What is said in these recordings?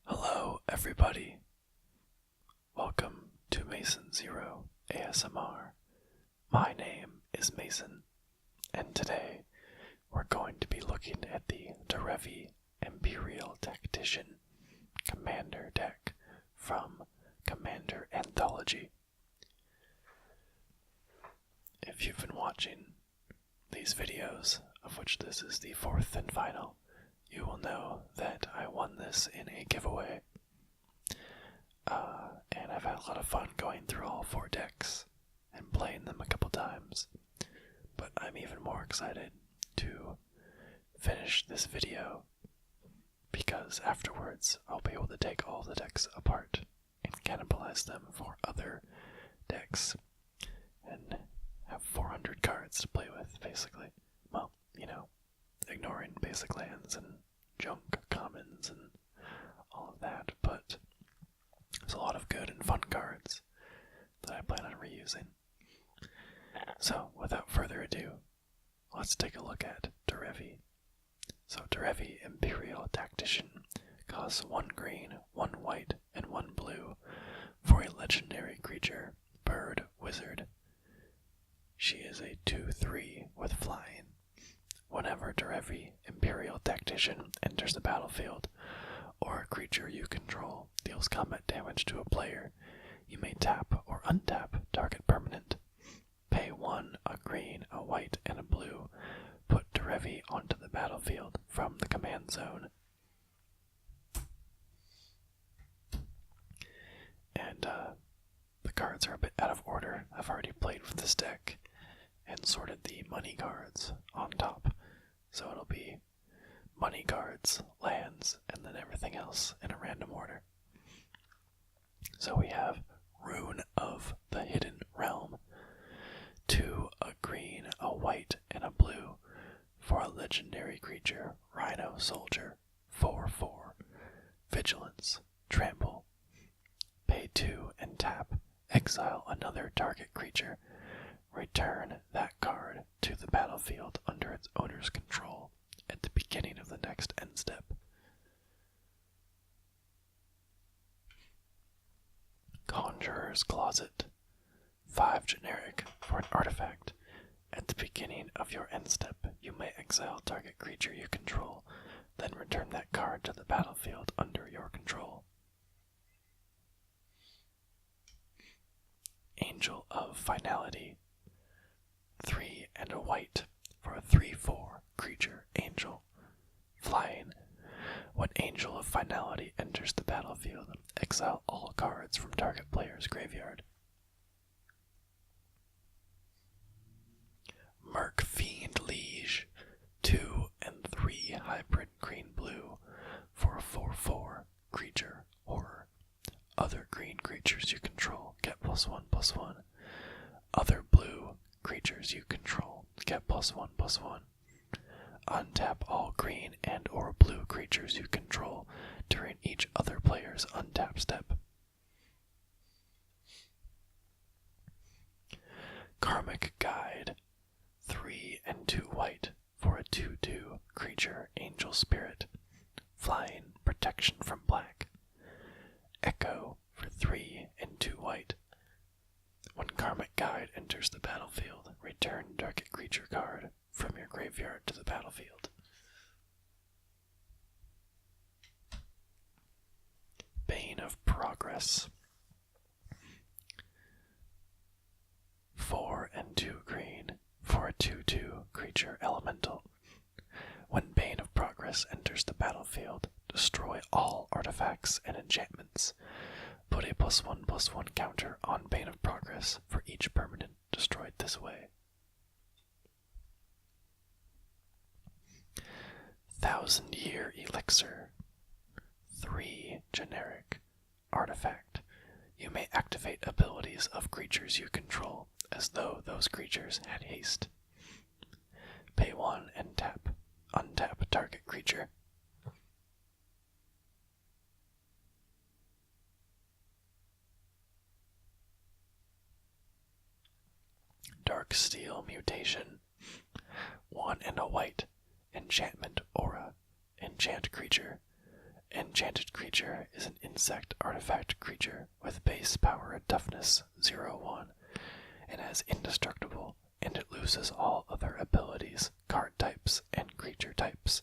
Hello, everybody. Welcome to Mason Zero ASMR. My name is Mason, and today we're going to be looking at the Derevi Empyrial Tactician Commander deck from Commander Anthology. If you've been watching these videos, of which this is the fourth and final, you will know that I won this in a giveaway. And I've had a lot of fun going through all four decks and playing them a couple times. But I'm even more excited to finish this video because afterwards I'll be able to take all the decks apart and cannibalize them for other decks and have 400 cards to play with, basically. Well, ignoring basic lands and junk commons and all of that, but there's a lot of good and fun cards that I plan on reusing. So, without further ado, let's take a look at Derevi. So, Derevi Empyrial Tactician costs 1 green, 1 white, and 1 blue for a legendary creature, bird, wizard. She is a 2/3 with flying. Whenever Derevi Empyrial Tactician enters the battlefield, or a creature you control deals combat damage to a player, you may tap or untap target permanent. Pay 1, a green, a white, and a blue. Put Derevi onto the battlefield from the command zone. And the cards are a bit out of order. I've already played with this deck and sorted the money cards on top. So it'll be money cards, lands, and then everything else in a random order. So we have Rune of the Hidden Realm. 2, a green, a white, and a blue for a legendary creature, Rhino Soldier, 4/4. Vigilance, Trample. Pay 2 and tap. Exile another target creature. Return that card to the battlefield under its owner's control at the beginning of the next end step. Conjurer's Closet. 5 generic for an artifact. At the beginning of your end step, you may exile target creature you control, then return that card to the battlefield under your control. Angel of Finality. 3 and a white for a 3/4 creature, Angel. Flying. When Angel of Finality enters the battlefield, exile all cards from target player's graveyard. Merc Fiend Liege. 2 and 3 hybrid green-blue for a 4/4 creature, Horror. Other green creatures you control get +1/+1. Other blue creatures you control get +1/+1. Untap all green and or blue creatures you control during each other player's untap step. Karmic Guide. 3 and 2 white for a 2/2 creature, Angel Spirit. Flying, protection from black. Echo for 3 and 2 white. When Karmic Guide enters the battlefield, return target creature card from your graveyard to the battlefield. Bane of Progress. 4 and 2 green for a 2/2 creature, Elemental. When Bane of Progress enters the battlefield, destroy all artifacts and enchantments. Put a +1/+1 counter on Bane of Progress for each permanent destroyed this way. 1000-Year Elixir. 3 generic. Artifact. You may activate abilities of creatures you control as though those creatures had haste. Pay 1 and tap. Untap target creature. Dark Steel mutation. 1 and a white. Enchantment aura. Enchant creature. Enchanted creature is an insect artifact creature with base power and toughness 0-1 and has indestructible, and it loses all other abilities, card types, and creature types.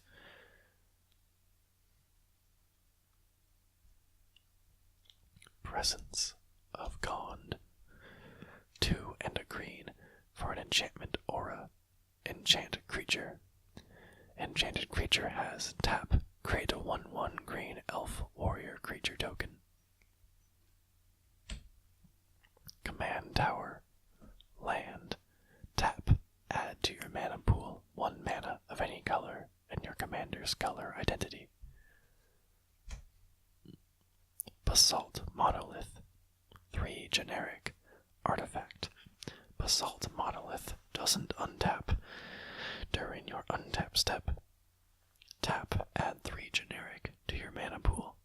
Presence of Gond. 2 and a green for an enchantment aura. Enchant creature. Enchanted creature has tap. Create a 1/1 green elf warrior creature token. Command Tower. Land. Tap. Add to your mana pool 1 mana of any color and your commander's color identity. Basalt Monolith. 3 generic. Artifact. Basalt Monolith doesn't untap during your untap step. Tap, add 3 generic to your mana pool.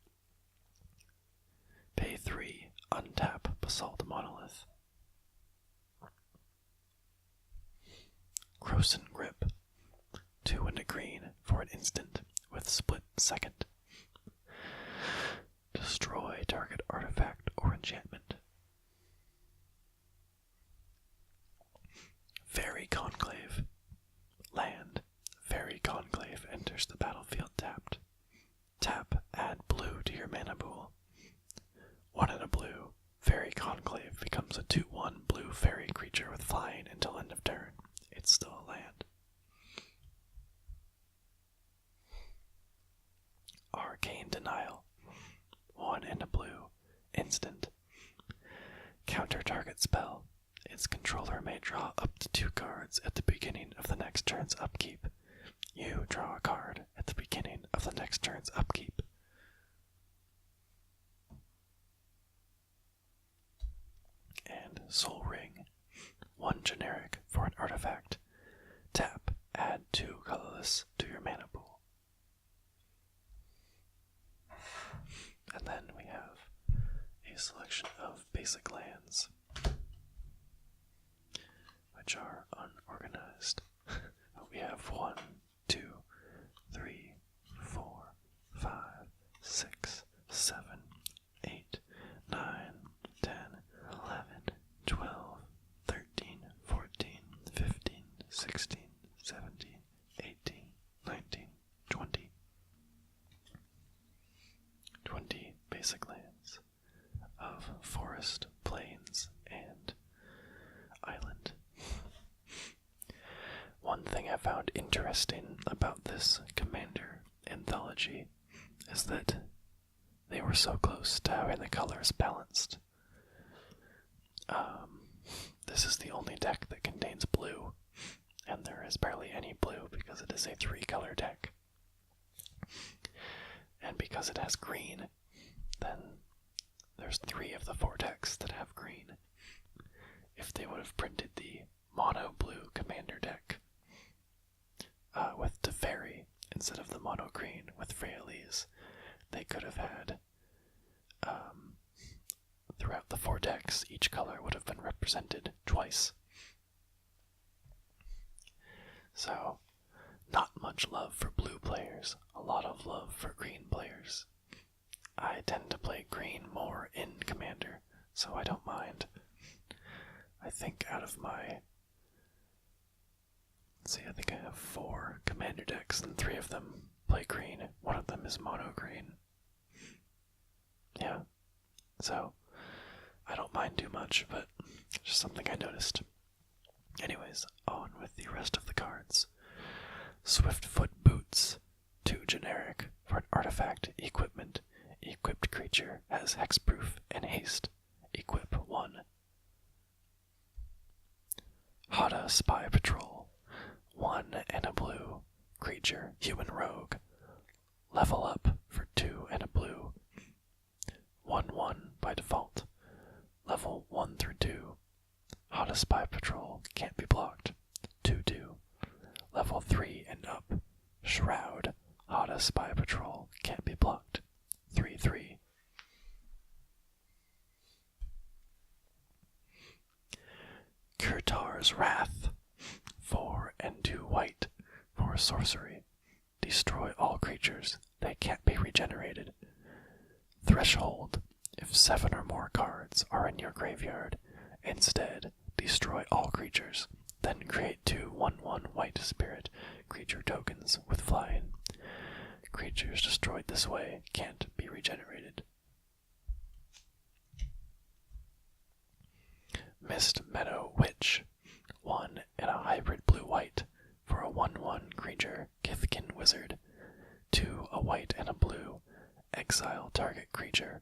Pay 3, untap Basalt Monolith. Croson Grip. 2 and a green for an instant with split second. Destroy target artifact or enchantment. Fairy Conclave. Land. Fairy Conclave enters the battlefield tapped. Tap, add blue to your mana pool. 1 and a blue. Fairy Conclave becomes a 2/1 blue fairy creature with flying until end of turn. It's still a land. Arcane Denial. 1 and a blue. Instant. Counter target spell. Its controller may draw up to 2 cards at the beginning of the next turn's upkeep. You draw a card at the beginning of the next turn's upkeep. And Soul Ring. 1 generic for an artifact. Tap, add 2 colorless to your mana pool. And then we have a selection of basic lands, which are unorganized. We have 1, 2, 3, 4, 5, 6, 7, 8, 9, 10, 11, 12, 13, 14, 15, 16, 17, 18, 19, 20. 20 basic lands of forest, plains, and island. One thing I found interesting about this Commander Anthology is that they were so close to having the colors balanced. This is the only deck that contains blue, and there is barely any blue because it is a 3-color deck. And because it has green, then there's 3 of the 4 decks that have green. If they would have printed the mono blue commander deck with Teferi instead of the mono green with Freyalise, they could have had throughout the 4 decks, each color would have been represented twice. So, not much love for blue players, a lot of love for green players. I tend to play green more in Commander, so I don't mind. I think out of my... I think I have 4 Commander decks, and 3 of them play green. 1 of them is mono green. Yeah, so I don't mind too much, but just something I noticed. Anyways, on with the rest of the cards. Swiftfoot Boots. 2 generic for an artifact equipment. Equipped creature has hexproof and haste. Equip 1. Hada Spy Patrol. 1 and a blue. Creature, human rogue. Level up for 2 and a blue. 1/1 by default. Level 1 through 2. Hada Spy Patrol can't be blocked. 2/2. Level 3 and up. Shroud. Hada Spy Patrol can't be blocked. 3/3. Kurtar's Emperor's Wrath. 4 and 2 white for a sorcery. Destroy all creatures. They can't be regenerated. Threshold. If 7 or more cards are in your graveyard, instead destroy all creatures. Then create 2 1/1 white spirit creature tokens with flying. Creatures destroyed this way can't be regenerated. Mist Meadow Witch. 1 and a hybrid blue-white for a 1/1 creature Kithkin Wizard. 2 a white and a blue. Exile target creature.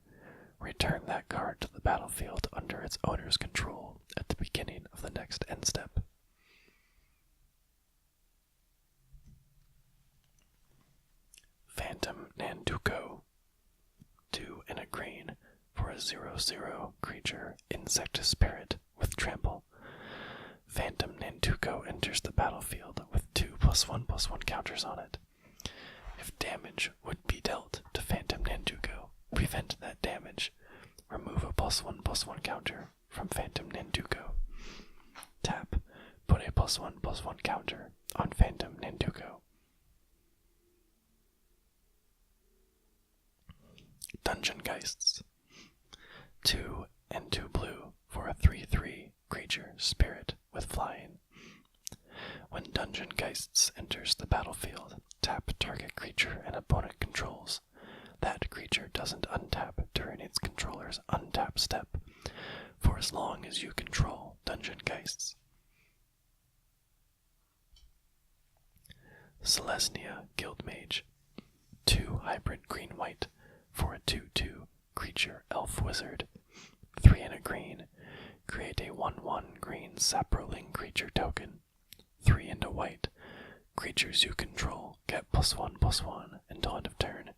Return that card to the battlefield under its owner's control at the beginning of the next end step. Phantom Nanduko. 2 and a green for a 0/0 creature insect spirit with trample. Phantom Nanduko enters the battlefield with 2 +1/+1 counters on it. If damage would be dealt to Phantom Nanduko, prevent that damage. Remove a +1/+1 counter from Phantom Nanduko. Tap. Put a +1/+1 counter on Phantom Nanduko. Dungeon Geists. 2 and 2 blue for a 3/3 creature spirit with flying. When Dungeon Geists enters the battlefield, tap target creature and opponent controls. That creature doesn't untap during its controller's untap step, for as long as you control Dungeon Geists. Selesnya Guildmage. 2 hybrid green-white for a 2/2 creature elf wizard. 3 and a green. Create a 1/1 green saproling creature token. 3 and a white. Creatures you control get +1/+1 until end of turn.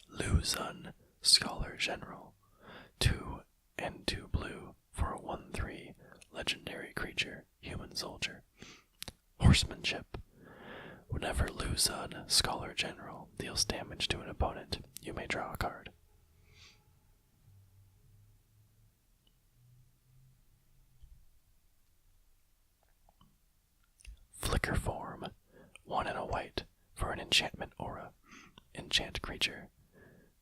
Luzon Scholar General. 2 and 2 blue for a 1/3 legendary creature human soldier. Horsemanship. Whenever Luzon Scholar General deals damage to an opponent, you may draw a card. Flicker Form. 1 and a white for an enchantment aura. Enchant creature.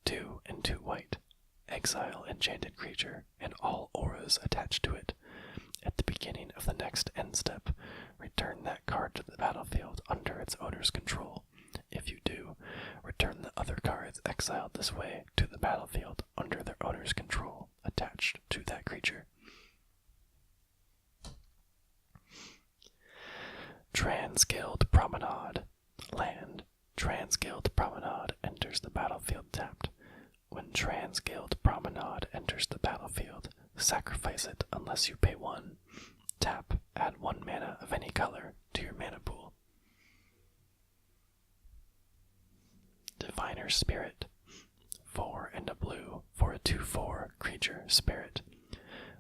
2 and 2 white. Exile enchanted creature and all auras attached to it. At the beginning of the next end step, return that card to the battlefield under its owner's control. If you do, return the other cards exiled this way to the battlefield under their owner's control attached to that creature. Transguild Promenade. Land. Transguild Promenade enters the battlefield tapped. When Transguild Promenade enters the battlefield, sacrifice it unless you pay 1. Tap. Add 1 mana of any color to your mana pool. Diviner Spirit. 4 and a blue for a 2/4 creature spirit.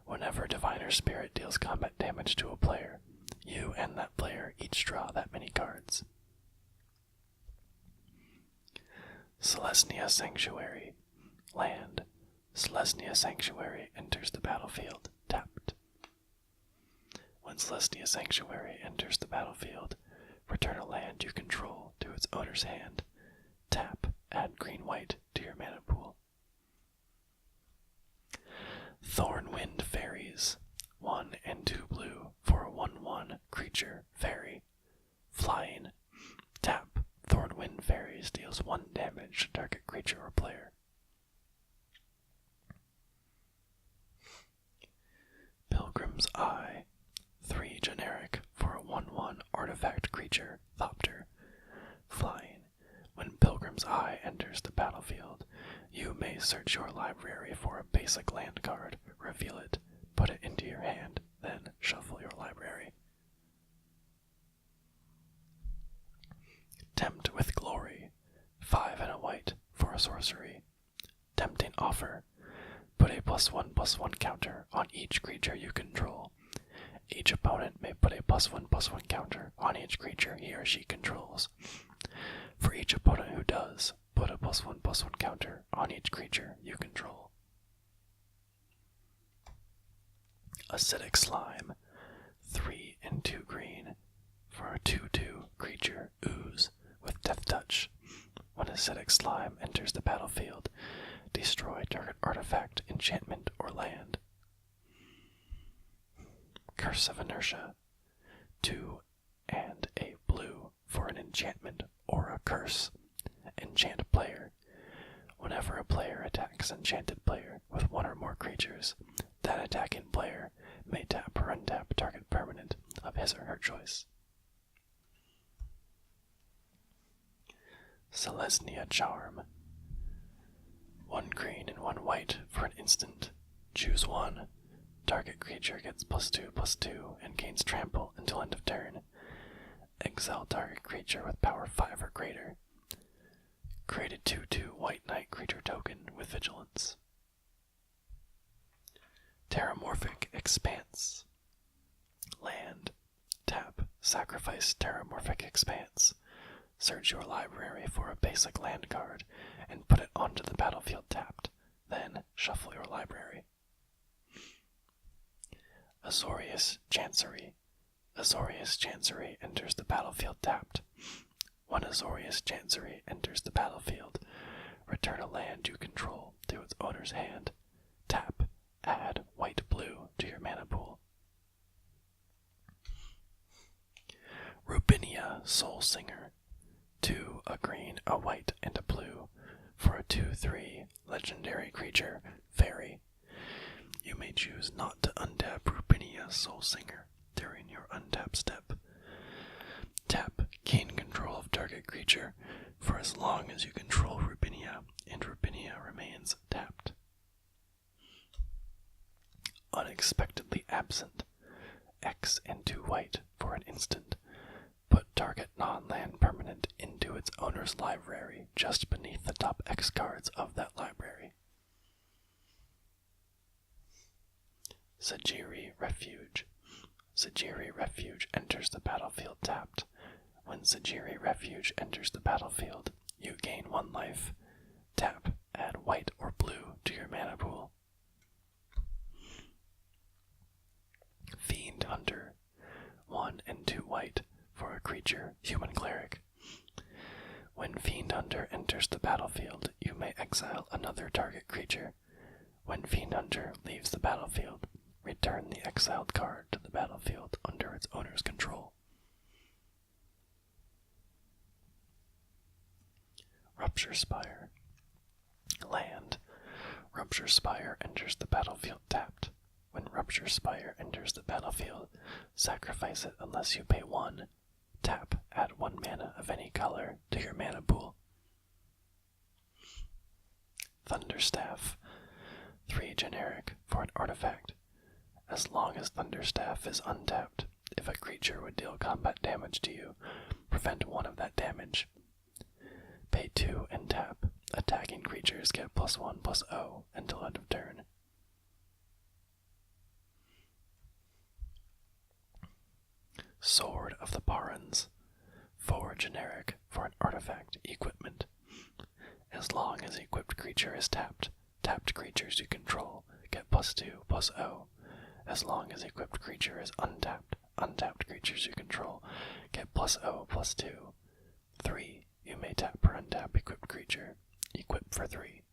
Whenever Diviner Spirit deals combat damage to a player, you and that player each draw that many cards. Selesnya Sanctuary. Land. Selesnya Sanctuary enters the battlefield tapped. When Selesnya Sanctuary enters the battlefield, return a land you control to its owner's hand. Tap. Add green-white to your mana pool. Thornwind Fairies. 1 and 2 blue for a 1/1 creature fairy. Flying. Tap. Thornwind Fairies deals 1 damage to target creature or player. Pilgrim's Eye. 3 generic for a 1/1 artifact creature, Thopter. Flying. When Pilgrim's Eye enters the battlefield, you may search your library for a basic land card, reveal it, put it into your hand, then shuffle your library. Tempt with Glory. 5 and a white for a sorcery. Tempting Offer. Put a +1/+1 counter on each creature you control. Each opponent may put a +1/+1 counter on each creature he or she controls. For each opponent who does, put a +1/+1 counter on each creature you control. Acidic Slime, 3 and 2 green, for a 2/2 creature, Ooze, with Death Touch. When Acidic Slime enters the battlefield, destroy target artifact, enchantment, or land. Curse of Inertia, 2 and a blue for an enchantment or a curse. Enchant player. Whenever a player attacks enchanted player with one or more creatures, that attacking player may tap or untap target permanent of his or her choice. Selesnya Charm. 1 green and 1 white for an instant. Choose 1. Target creature gets +2/+2 and gains trample until end of turn. Exile target creature with power 5 or greater. Create a 2/2 white knight creature token with vigilance. Terramorphic Expanse. Land. Tap. Sacrifice Terramorphic Expanse. Search your library for a basic land card and put it onto the battlefield tapped. Then shuffle your library. Azorius Chancery. Azorius Chancery enters the battlefield tapped. When Azorius Chancery enters the battlefield, return a land you control to its owner's hand. Tap. Add white-blue to your mana pool. Rubinia Soul Singer. 2, a green, a white, and a blue for a 2/3 legendary creature, fairy. You may choose not to untap Rubinia Soul Singer during your untap step. Tap, gain control of target creature for as long as you control Rubinia, and Rubinia remains tapped. Unexpectedly Absent. X and 2 white for an instant. Put target non-land permanent into its owner's library just beneath the top X cards of that library. Sajiri Refuge. Sajiri Refuge enters the battlefield tapped. When Sajiri Refuge enters the battlefield, you gain 1 life. Tap, add white or blue to your mana pool. Fiend Hunter. 1 and 2 white for a creature, human cleric. When Fiend Hunter enters the battlefield, you may exile another target creature. When Fiend Hunter leaves the battlefield, return the exiled card to the battlefield under its owner's control. Rupture Spire. Land. Rupture Spire enters the battlefield tapped. When Rupture Spire enters the battlefield, sacrifice it unless you pay 1. Tap, add 1 mana of any color to your mana pool. Thunderstaff. 3 generic for an artifact. As long as Thunderstaff is untapped, if a creature would deal combat damage to you, prevent 1 of that damage. Pay 2 and tap. Attacking creatures get +1/+0 until end of turn. Sword of the Barons. 4 generic for an artifact equipment. As long as equipped creature is tapped, tapped creatures you control get +2/+0. As long as equipped creature is untapped, untapped creatures you control get +0/+2. 3. You may tap or untap equipped creature. Equip for 3.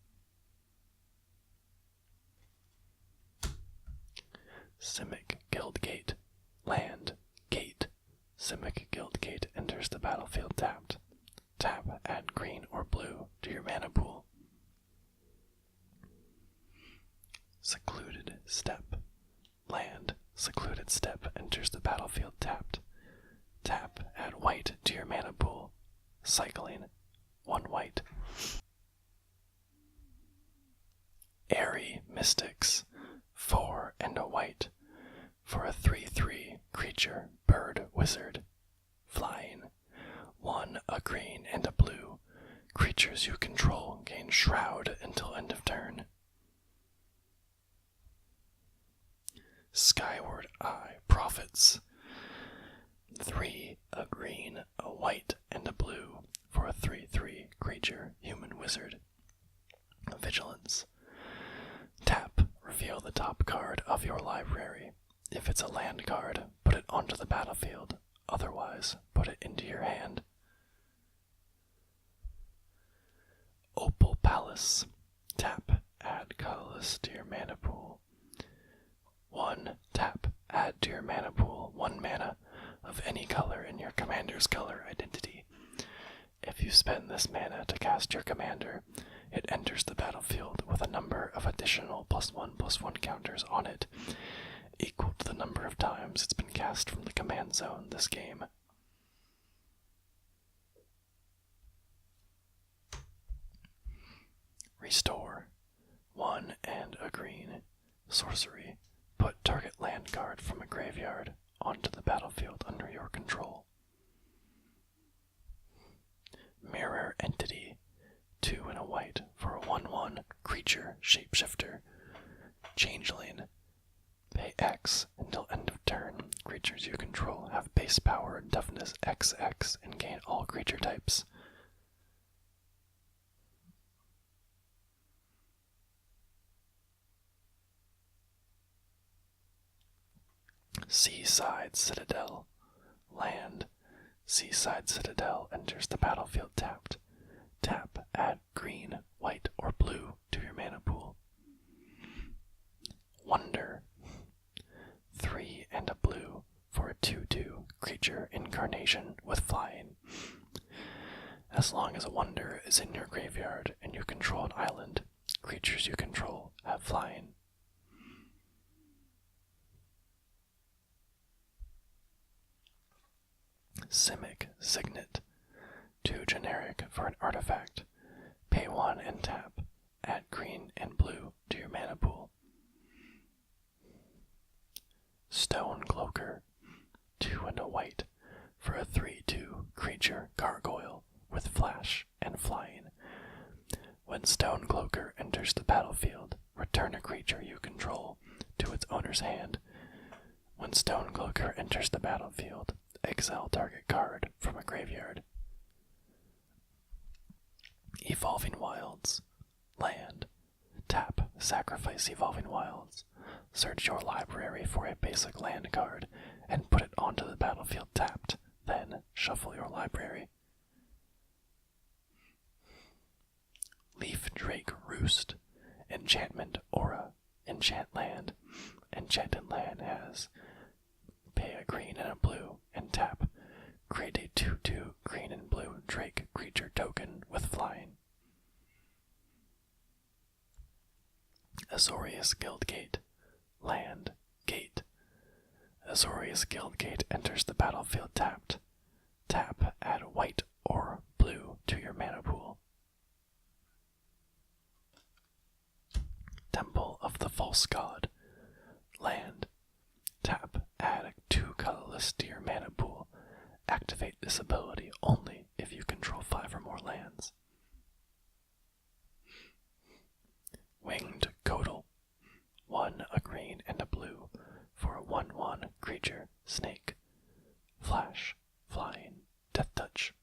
Simic Guildgate. Land. Gate. Simic Guildgate enters the battlefield tapped. Tap, add green or blue to your mana pool. Secluded Step. Land. Secluded Step enters the battlefield tapped. Tap, add white to your mana pool. Cycling. 1 white. Airy Mystics. 4 and a white for a 3/3 creature, bird, wizard. Flying. 1 a green and a blue. Creatures you control gain Shroud until end of turn. Skyward Eye Prophets. 3 a green, a white, and a blue for a 3/3 creature, human wizard. Vigilance. Tap, reveal the top card of your library. If it's a land card, put it onto the battlefield. Otherwise, put it into your hand. Opal Palace. Tap, add colorless to your mana pool. 1. Tap, add to your mana pool 1 mana of any color in your commander's color identity. If you spend this mana to cast your commander, it enters the battlefield with a number of additional +1/+1 counters on it, equal to the number of times it's been cast from the command zone this game. Restore. 1 and a green. Sorcery. Put target land card from a graveyard onto the battlefield under your control. Mirror Entity. 2 and a white for a 1/1 creature shapeshifter. Changeling. Pay X until end of turn. Creatures you control have base power and toughness XX and gain all creature types. Seaside Citadel. Land. Seaside Citadel enters the battlefield tapped. Tap, add green, white, or blue to your mana pool. Wonder. 3 and a blue for a 2/2 creature incarnation with flying. As long as a wonder is in your graveyard and you control an island, creatures you control have flying. Simic Signet. 2 generic for an artifact. Pay 1 and tap. Add green and blue to your mana pool. Stone Cloaker. 2 and a white for a 3/2 creature gargoyle with flash and flying. When Stone Cloaker enters the battlefield, return a creature you control to its owner's hand. When Stone Cloaker enters the battlefield, exile target card from a graveyard. Evolving Wilds. Land. Tap, sacrifice Evolving Wilds. Search your library for a basic land card and put it onto the battlefield tapped. Then shuffle your library. Leaf Drake Roost. Enchantment Aura. Enchant land. Enchanted land has pay a green and a blue and tap. Create a 2/2 green and blue Drake creature token with flying. Azorius Guildgate. Land. Gate. Azorius Guildgate enters the battlefield tapped. Tap, add white or blue to your mana pool. Temple of the False God. Land. Tap, add 2 colorless to your mana pool. Activate this ability only if you control 5 or more lands. Winged Codal. 1 a green and a blue for a 1/1 creature snake. Flash, flying, death touch.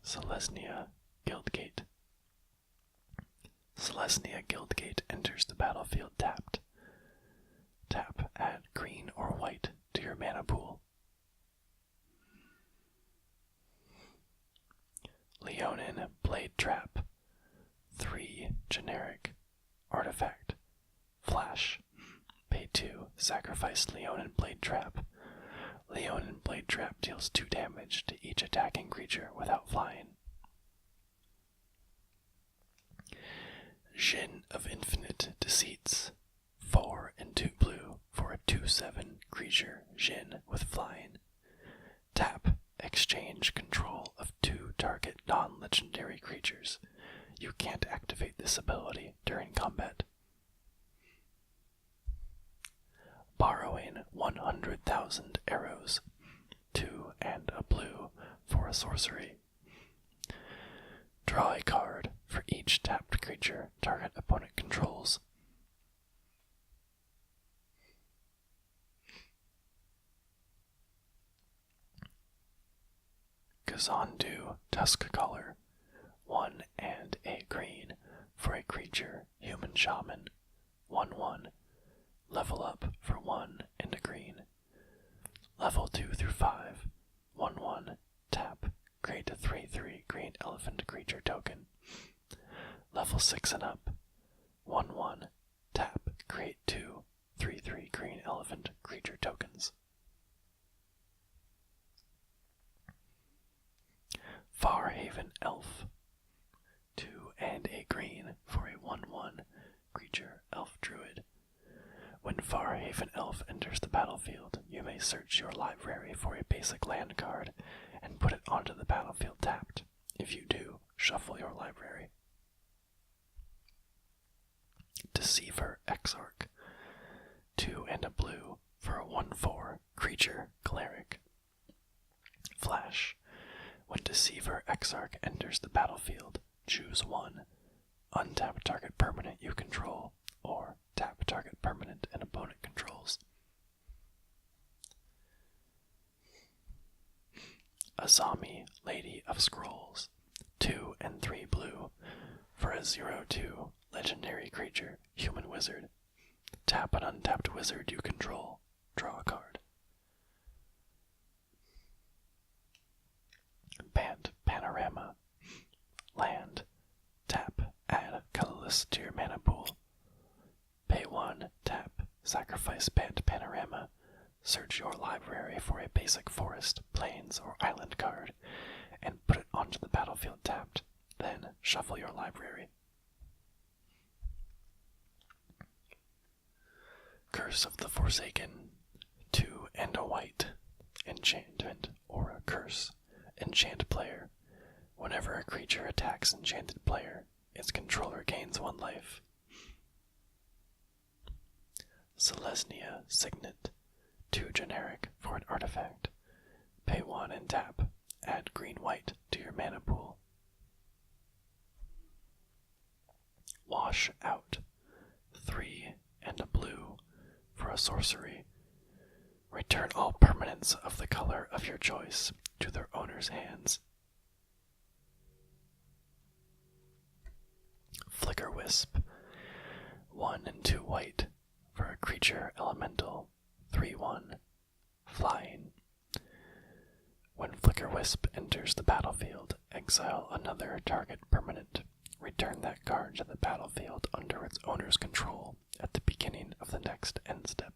Selesnya Guildgate. Selesnya Guildgate enters the battlefield tapped. Tap, add green or white to your mana pool. Leonin Blade Trap. 3 generic. Artifact. Flash. Pay 2. Sacrifice Leonin Blade Trap. Leonin Blade Trap deals 2 damage to each attacking creature without flying. Djinn of Infinite Deceits. 4 and 2 blue for a 2/7 creature Djinn with flying. Tap. Exchange control of 2 target non-legendary creatures. You can't activate this ability during combat. Borrowing 100,000 arrows. 2 and a blue for a sorcery. Draw a card for each tapped creature target opponent controls. Kazandu Tuskcaller. 1 and a green for a creature, human shaman. 1/1. Level up for 1 and a green. Level 2 through 5. 1/1. Tap. Create a 3/3 green elephant creature token. Level 6 and up. 1/1. Tap. Create 2 3/3 green elephant creature tokens. Farhaven Elf. 2 and a green for a 1/1 creature elf druid. When Farhaven Elf enters the battlefield, you may search your library for a basic land card and put it onto the battlefield tapped. If you do, shuffle your library. Deceiver Exarch. 2 and a blue for a 1/4 creature cleric. Flash. When Deceiver Exarch enters the battlefield, choose 1. Untap target permanent you control, or tap target permanent an opponent controls. Azami, Lady of Scrolls. 2 and 3 blue for a 0/2 legendary creature, human wizard. Tap an untapped wizard you control. Draw a card. Bant Panorama. Land. Tap. Add colorless to your mana pool. Pay 1. Tap. Sacrifice Bant Panorama. Search your library for a basic forest, plains, or island card, and put it onto the battlefield tapped. Then shuffle your library. Curse of the Forsaken. 2 and a white. Enchantment or a curse. Enchant player. Whenever a creature attacks enchanted player, its controller gains 1 life. Selesnya Signet. 2 generic for an artifact. Pay 1 and tap. Add green-white to your mana pool. Wash Out. 3 and a blue for a sorcery. Return all permanents of the color of your choice to their owner's hands. Flicker Wisp. 1 and 2 white for a creature elemental. 3/1. Flying. When Flicker Wisp enters the battlefield, exile another target permanent. Return that card to the battlefield under its owner's control at the beginning of the next end step.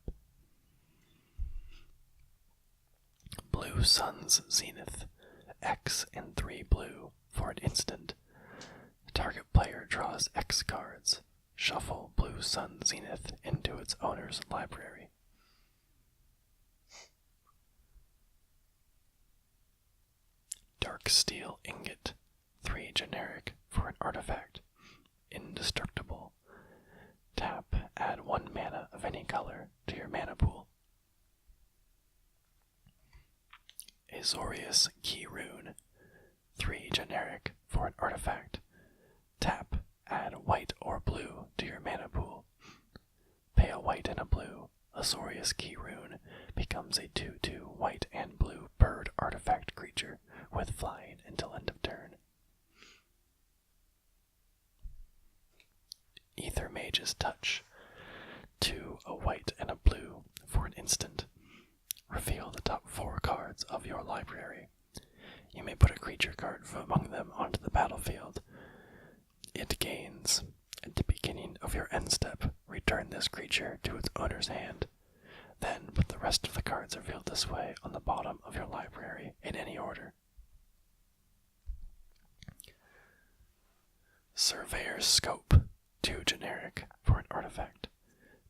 Blue Sun's Zenith. X and 3 blue for an instant. Target player draws X cards. Shuffle Blue Sun Zenith into its owner's library. Dark Steel Ingot. 3 generic for an artifact. Indestructible. Tap, add 1 mana of any color to your mana pool. Azorius Key Rune. 3 generic for an artifact. Tap, add white or blue to your mana pool. Pay a white and a blue. Azorius Key Rune becomes a 2/2 white and blue bird artifact creature with flying until end of turn. Ether Mage's Touch. 2 a white and a blue for an instant. Reveal the top 4 cards of your library. You may put a creature card from among them onto the battlefield. It gains. At the beginning of your end step, return this creature to its owner's hand. Then put the rest of the cards revealed this way on the bottom of your library in any order. Surveyor's Scope. 2 generic for an artifact.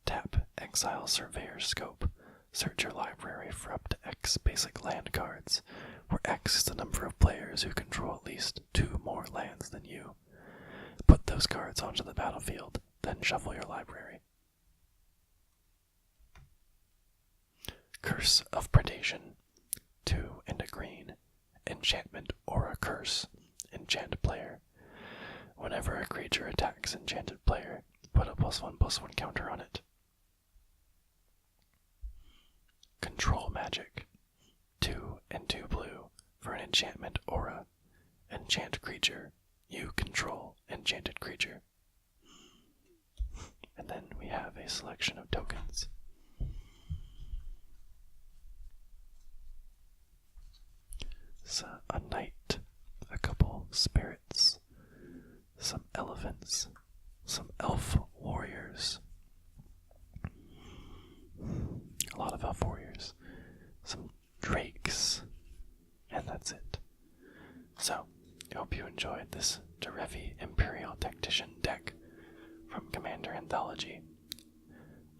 Tap, exile Surveyor's Scope. Search your library for up to X basic land cards, where X is the number of players who control at least 2 more lands than you. Put those cards onto the battlefield, then shuffle your library. Curse of Predation. 2 and a green. Enchantment or a curse. Enchant player. Whenever a creature attacks enchanted player, put a +1/+1 counter on it. Control Magic. 2 and 2 blue for an enchantment aura. Enchant creature. You control enchanted creature. And then we have a selection of tokens. So a knight, a couple spirits, some elephants, some elf warriors, a lot of elf warriors, some drakes, and that's it. So, I hope you enjoyed this Derevi Empyrial Tactician deck from Commander Anthology.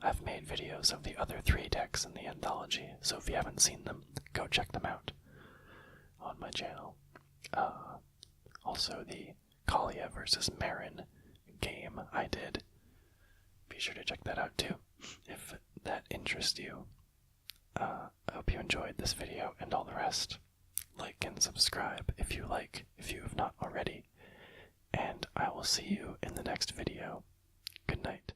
I've made videos of the other 3 decks in the anthology, so if you haven't seen them, go check them out on my channel. Also, the Kalia versus Marin game I did. Be sure to check that out too, if that interests you. I hope you enjoyed this video and all the rest. Like and subscribe if you have not already. And I will see you in the next video. Good night.